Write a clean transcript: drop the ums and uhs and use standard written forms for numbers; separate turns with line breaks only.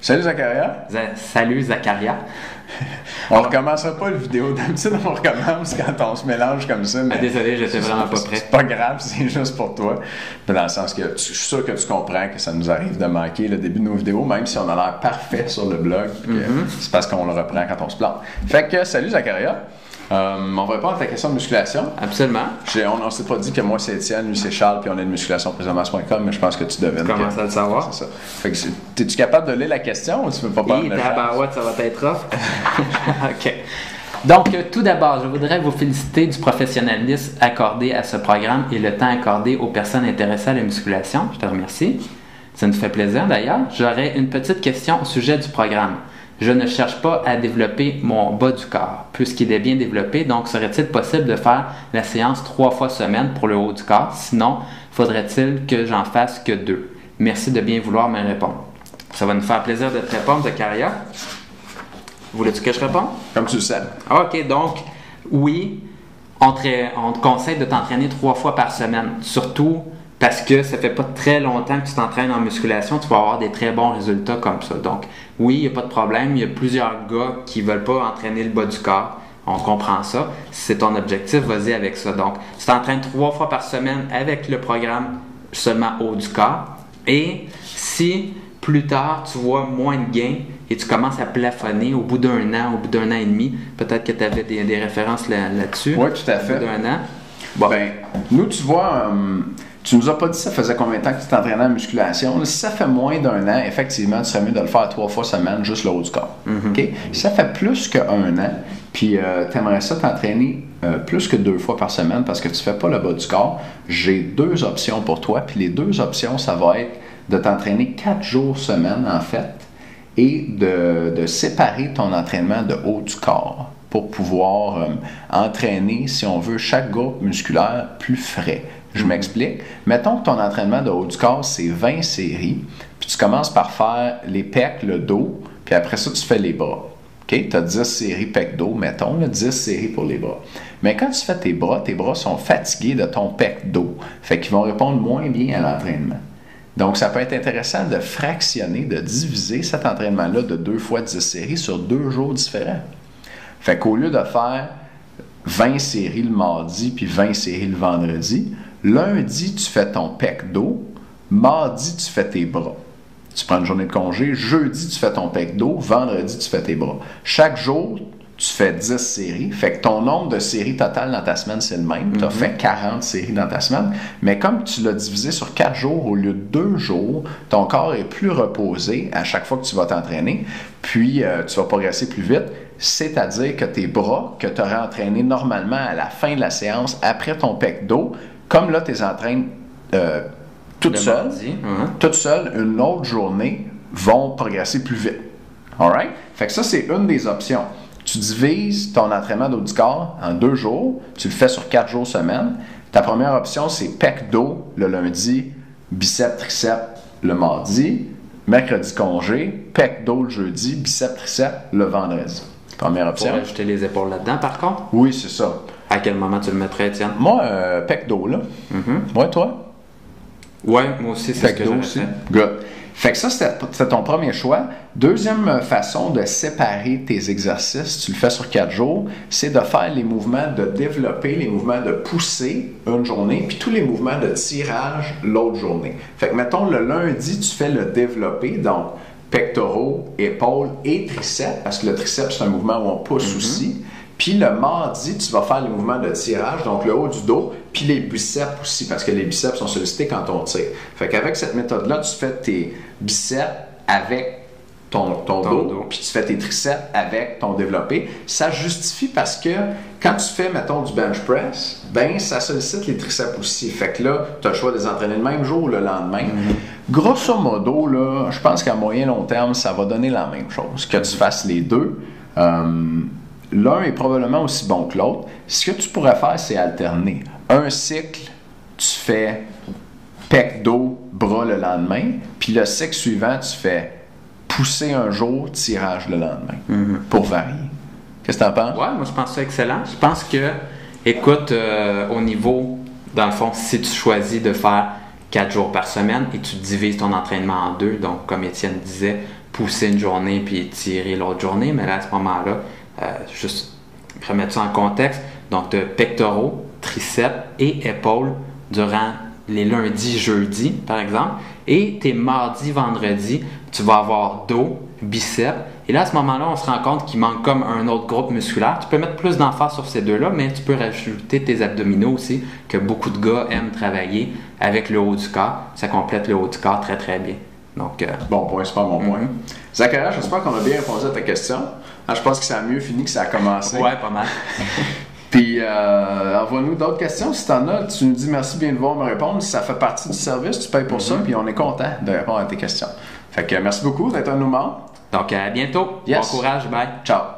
Salut Zacharia.
Salut Zacharia.
On recommencera pas le vidéo. D'habitude, on recommence quand on se mélange comme ça. Mais
désolé, j'étais vraiment pas prêt.
C'est pas grave, c'est juste pour toi. Dans le sens que je suis sûr que tu comprends que ça nous arrive de manquer le début de nos vidéos, même si on a l'air parfait sur le blog. C'est parce qu'on le reprend quand on se plante. Fait que, salut Zacharia. On va répondre à ta question de musculation.
Absolument.
On s'est pas dit que moi c'est Étienne, lui c'est Charles, puis on est de musculationprésentement.com, mais je pense que tu devines.
Comment à le savoir?
C'est ça. Fait que es-tu capable de lire la question ou tu veux pas parler de la
tabarouette, ça va être rough. OK. Donc, tout d'abord, je voudrais vous féliciter du professionnalisme accordé à ce programme et le temps accordé aux personnes intéressées à la musculation. Je te remercie. Ça nous fait plaisir d'ailleurs. J'aurais une petite question au sujet du programme. Je ne cherche pas à développer mon bas du corps, puisqu'il est bien développé, donc serait-il possible de faire la séance 3 fois semaine pour le haut du corps? Sinon, faudrait-il que j'en fasse que 2? Merci de bien vouloir me répondre. Ça va nous faire plaisir de te répondre, Zacharia. Voulais-tu que je réponde?
Comme tu le sais.
OK, donc, oui, on te conseille de t'entraîner 3 fois par semaine, surtout parce que ça fait pas très longtemps que tu t'entraînes en musculation, tu vas avoir des très bons résultats comme ça. Donc, oui, il n'y a pas de problème. Il y a plusieurs gars qui ne veulent pas entraîner le bas du corps. On comprend ça. Si c'est ton objectif, vas-y avec ça. Donc, tu t'entraînes 3 fois par semaine avec le programme seulement haut du corps. Et si plus tard, tu vois moins de gains et tu commences à plafonner au bout d'un an, au bout d'un an et demi, peut-être que tu avais des références là-dessus.
Oui, tout à fait.
Au bout d'un an.
Bon. Ben, nous, tu vois... Tu nous as pas dit ça faisait combien de temps que tu t'entraînais en musculation. Si ça fait moins d'1 an, effectivement, tu serais mieux de le faire 3 fois semaine, juste le haut du corps. Okay? Si ça fait plus que 1 an, puis tu aimerais ça t'entraîner plus que 2 fois par semaine parce que tu fais pas le bas du corps, j'ai 2 options pour toi. Puis les 2 options, ça va être de t'entraîner 4 jours semaine, en fait, et de séparer ton entraînement de haut du corps pour pouvoir entraîner, si on veut, chaque groupe musculaire plus frais. Je m'explique. Mettons que ton entraînement de haut du corps, c'est 20 séries, puis tu commences par faire les pecs, le dos, puis après ça, tu fais les bras. OK? Tu as 10 séries pec dos, mettons, là, 10 séries pour les bras. Mais quand tu fais tes bras sont fatigués de ton pec dos. Fait qu'ils vont répondre moins bien à l'entraînement. Donc, ça peut être intéressant de fractionner, de diviser cet entraînement-là de 2 fois 10 séries sur 2 jours différents. Fait qu'au lieu de faire 20 séries le mardi puis 20 séries le vendredi, lundi, tu fais ton pec dos. Mardi, tu fais tes bras. Tu prends une journée de congé. Jeudi, tu fais ton pec dos. Vendredi, tu fais tes bras. Chaque jour, tu fais 10 séries. Fait que ton nombre de séries totales dans ta semaine, c'est le même. Tu as fait 40 séries dans ta semaine. Mais comme tu l'as divisé sur 4 jours au lieu de 2 jours, ton corps est plus reposé à chaque fois que tu vas t'entraîner. Puis, tu vas progresser plus vite. C'est-à-dire que tes bras, que tu aurais entraînés normalement à la fin de la séance, après ton pec dos, comme là, tu les entraînes toute seule, une autre journée, vont progresser plus vite. All right? Fait que ça, c'est une des options. Tu divises ton entraînement d'haut du corps en 2 jours, tu le fais sur 4 jours semaine. Ta première option, c'est pec dos le lundi, biceps, triceps le mardi, mercredi congé, pec dos le jeudi, biceps, triceps le vendredi. Première option.
Pour ajouter les épaules là-dedans, par contre?
Oui, c'est ça.
À quel moment tu le mettrais, Étienne?
Moi, pec dos, là. Ouais, toi?
Ouais, moi aussi, c'est ce que j'aurais fait.
Good. Fait que ça, c'était ton premier choix. Deuxième façon de séparer tes exercices, tu le fais sur 4 jours, c'est de faire les mouvements de développer, les mouvements de pousser une journée, puis tous les mouvements de tirage l'autre journée. Fait que, mettons, le lundi, tu fais le développer, donc pectoraux, épaules et triceps, parce que le triceps, c'est un mouvement où on pousse aussi. Puis le mardi, tu vas faire les mouvements de tirage, donc le haut du dos, puis les biceps aussi, parce que les biceps sont sollicités quand on tire. Fait qu'avec cette méthode-là, tu fais tes biceps avec ton dos, puis tu fais tes triceps avec ton développé. Ça justifie parce que quand tu fais, mettons, du bench press, ben ça sollicite les triceps aussi. Fait que là, tu as le choix de les entraîner le même jour ou le lendemain. Grosso modo, là, je pense qu'à moyen long terme, ça va donner la même chose. Que tu fasses les deux. L'un est probablement aussi bon que l'autre. Ce que tu pourrais faire, c'est alterner. Un cycle, tu fais pec dos, bras le lendemain, puis le cycle suivant, tu fais pousser un jour, tirage le lendemain, pour varier. Qu'est-ce que tu en penses?
Ouais, moi je pense que c'est excellent. Je pense que, écoute, au niveau, dans le fond, si tu choisis de faire 4 jours par semaine et tu divises ton entraînement en 2, donc comme Étienne disait, pousser une journée puis tirer l'autre journée, mais là, à ce moment-là, juste remettre ça en contexte. Donc, tu as pectoraux, triceps et épaules durant les lundis, jeudis, par exemple. Et tes mardis, vendredis, tu vas avoir dos, biceps. Et là, à ce moment-là, on se rend compte qu'il manque comme un autre groupe musculaire. Tu peux mettre plus d'emphase sur ces deux-là, mais tu peux rajouter tes abdominaux aussi, que beaucoup de gars aiment travailler avec le haut du corps. Ça complète le haut du corps très, très bien. Donc,
bon point, super bon point. Zachary, j'espère qu'on a bien répondu à ta question. Je pense que ça a mieux fini que ça a commencé.
Ouais, pas mal.
Puis, envoie-nous d'autres questions. Si tu en as, tu nous dis merci bien de voir me répondre. Si ça fait partie du service, tu payes pour ça, puis on est content de répondre à tes questions. Fait que merci beaucoup d'être un de nos membres.
Donc, à bientôt.
Yes.
Bon courage. Bye.
Ciao.